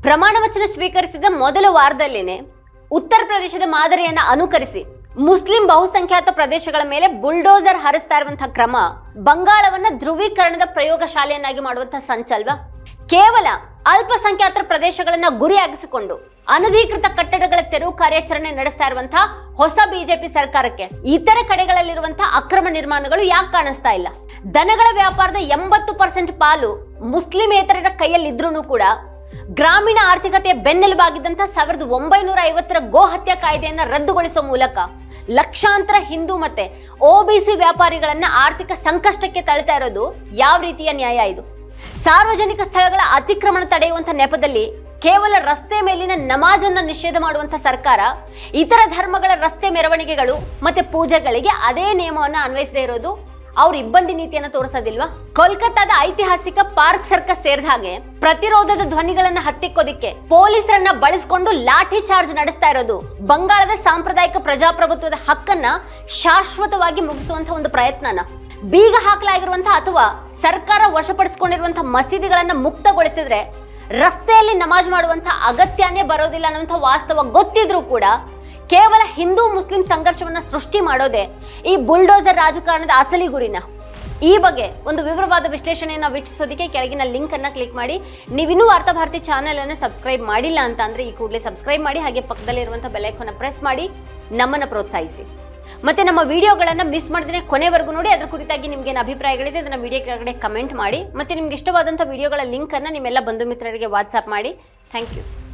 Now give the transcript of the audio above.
ಪ್ರಮಾಣ ವಚನ ಸ್ವೀಕರಿಸಿದ ಮೊದಲ ವಾರದಲ್ಲಿನೇ ಉತ್ತರ ಪ್ರದೇಶದ ಮಾದರಿಯನ್ನ ಅನುಕರಿಸಿ ಮುಸ್ಲಿಂ ಬಹುಸಂಖ್ಯಾತ ಪ್ರದೇಶಗಳ ಮೇಲೆ ಬುಲ್ಡೋಸರ್ ಹರಿಸ್ತಾ ಇರುವಂತಹ ಕ್ರಮ ಬಂಗಾಳವನ್ನ ಧ್ರುವೀಕರಣದ ಪ್ರಯೋಗಶಾಲೆಯನ್ನಾಗಿ ಮಾಡುವಂತಹ ಸಂಚಲ್ವ. ಕೇವಲ ಅಲ್ಪಸಂಖ್ಯಾತರ ಪ್ರದೇಶಗಳನ್ನ ಗುರಿಯಾಗಿಸಿಕೊಂಡು ಅನಧಿಕೃತ ಕಟ್ಟಡಗಳ ತೆರವು ಕಾರ್ಯಾಚರಣೆ ನಡೆಸ್ತಾ ಇರುವಂತಹ ಹೊಸ ಬಿಜೆಪಿ ಸರ್ಕಾರಕ್ಕೆ ಇತರ ಕಡೆಗಳಲ್ಲಿರುವಂತಹ ಅಕ್ರಮ ನಿರ್ಮಾಣಗಳು ಯಾಕೆ ಕಾಣಿಸ್ತಾ ಇಲ್ಲ? ದನಗಳ ವ್ಯಾಪಾರದ 80% ಪಾಲು ಮುಸ್ಲಿಮೇತರರ ಕೈಯಲ್ಲಿದ್ರೂ ಕೂಡ ಗ್ರಾಮೀಣ ಆರ್ಥಿಕತೆಯ ಬೆನ್ನೆಲುಬಾಗಿದ್ದಂಥ 1950ರ ಗೋ ಹತ್ಯೆ ಕಾಯ್ದೆಯನ್ನ ರದ್ದುಗೊಳಿಸುವ ಮೂಲಕ ಲಕ್ಷಾಂತರ ಹಿಂದೂ ಮತ್ತೆ OBC ವ್ಯಾಪಾರಿಗಳನ್ನ ಆರ್ಥಿಕ ಸಂಕಷ್ಟಕ್ಕೆ ತಳ್ತಾ ಇರೋದು ಯಾವ ರೀತಿಯ ನ್ಯಾಯ ಇದು? ಸಾರ್ವಜನಿಕ ಸ್ಥಳಗಳ ಅತಿಕ್ರಮಣ ತಡೆಯುವಂತ ನೆಪದಲ್ಲಿ ಕೇವಲ ರಸ್ತೆ ಮೇಲಿನ ನಮಾಜನ್ನ ನಿಷೇಧ ಮಾಡುವಂತ ಸರ್ಕಾರ ಇತರ ಧರ್ಮಗಳ ರಸ್ತೆ ಮೆರವಣಿಗೆಗಳು ಮತ್ತೆ ಪೂಜೆಗಳಿಗೆ ಅದೇ ನಿಯಮವನ್ನ ಅನ್ವಯಿಸದೇ ಇರೋದು ಅವ್ರ ಇಬ್ಬಂದಿ ನೀತಿಯನ್ನ ತೋರಿಸೋದಿಲ್ವಾ? ಕೋಲ್ಕತ್ತಾದ ಐತಿಹಾಸಿಕ ಪಾರ್ಕ್ ಸರ್ಕಸ್ ಸೇರಿದ ಹಾಗೆ ಪ್ರತಿರೋಧದ ಧ್ವನಿಗಳನ್ನ ಹತ್ತಿಕ್ಕೋದಿಕ್ಕೆ ಪೊಲೀಸರನ್ನ ಬಳಸಿಕೊಂಡು ಲಾಠಿ ಚಾರ್ಜ್ ನಡೆಸ್ತಾ ಇರೋದು ಬಂಗಾಳದ ಸಾಂಪ್ರದಾಯಿಕ ಪ್ರಜಾಪ್ರಭುತ್ವದ ಹಕ್ಕನ್ನ ಶಾಶ್ವತವಾಗಿ ಮುಗಿಸುವಂತಹ ಒಂದು ಪ್ರಯತ್ನನ. ಬೀಗ ಹಾಕಲಾಗಿರುವಂತಹ ಅಥವಾ ಸರ್ಕಾರ ವಶಪಡಿಸಿಕೊಂಡಿರುವಂತಹ ಮಸೀದಿಗಳನ್ನ ಮುಕ್ತಗೊಳಿಸಿದ್ರೆ ರಸ್ತೆಯಲ್ಲಿ ನಮಾಜ್ ಮಾಡುವಂತಹ ಅಗತ್ಯನೇ ಬರೋದಿಲ್ಲ ಅನ್ನುವಂಥ ವಾಸ್ತವ ಗೊತ್ತಿದ್ರೂ ಕೂಡ ಕೇವಲ ಹಿಂದೂ ಮುಸ್ಲಿಂ ಸಂಘರ್ಷವನ್ನ ಸೃಷ್ಟಿ ಮಾಡೋದೇ ಈ ಬುಲ್ಡೋಸರ್ ರಾಜಕಾರಣದ ಅಸಲಿ ಗುರಿನ. ಈ ಬಗ್ಗೆ ಒಂದು ವಿವರವಾದ ವಿಶ್ಲೇಷಣೆಯನ್ನು ವೀಕ್ಷಿಸೋದಕ್ಕೆ ಕೆಳಗಿನ ಲಿಂಕ್ ಅನ್ನ ಕ್ಲಿಕ್ ಮಾಡಿ. ನೀವಿನ್ನೂ ವಾರ್ತಾಭಾರತಿ ಚಾನೆಲ್ ಅನ್ನು ಸಬ್ಸ್ಕ್ರೈಬ್ ಮಾಡಿಲ್ಲ ಅಂತ ಅಂದ್ರೆ ಈ ಕೂಡಲೇ ಸಬ್ಸ್ಕ್ರೈಬ್ ಮಾಡಿ, ಹಾಗೆ ಪಕ್ಕದಲ್ಲಿರುವಂತಹ ಬೆಲ್ ಐಕಾನ್ ಪ್ರೆಸ್ ಮಾಡಿ ನಮ್ಮನ್ನ ಪ್ರೋತ್ಸಾಹಿಸಿ. ಮತ್ತೆ ನಮ್ಮ ವಿಡಿಯೋಗಳನ್ನ ಮಿಸ್ ಮಾಡದೇ ಕೊನೆವರೆಗೂ ನೋಡಿ. ಅದರ ಕುರಿತಾಗಿ ನಿಮ್ಗೆ ಏನು ಅಭಿಪ್ರಾಯಗಳಿದೆ ಅದನ್ನ ವಿಡಿಯೋ ಕೆಳಗಡೆ ಕಮೆಂಟ್ ಮಾಡಿ. ಮತ್ತೆ ನಿಮ್ಗೆ ಇಷ್ಟವಾದಂತಹ ವಿಡಿಯೋಗಳ ಲಿಂಕ್ ಅನ್ನ ನಿಮ್ಮೆಲ್ಲ ಬಂಧು ಮಿತ್ರರಿಗೆ ವಾಟ್ಸ್ಆಪ್ ಮಾಡಿ. Thank you.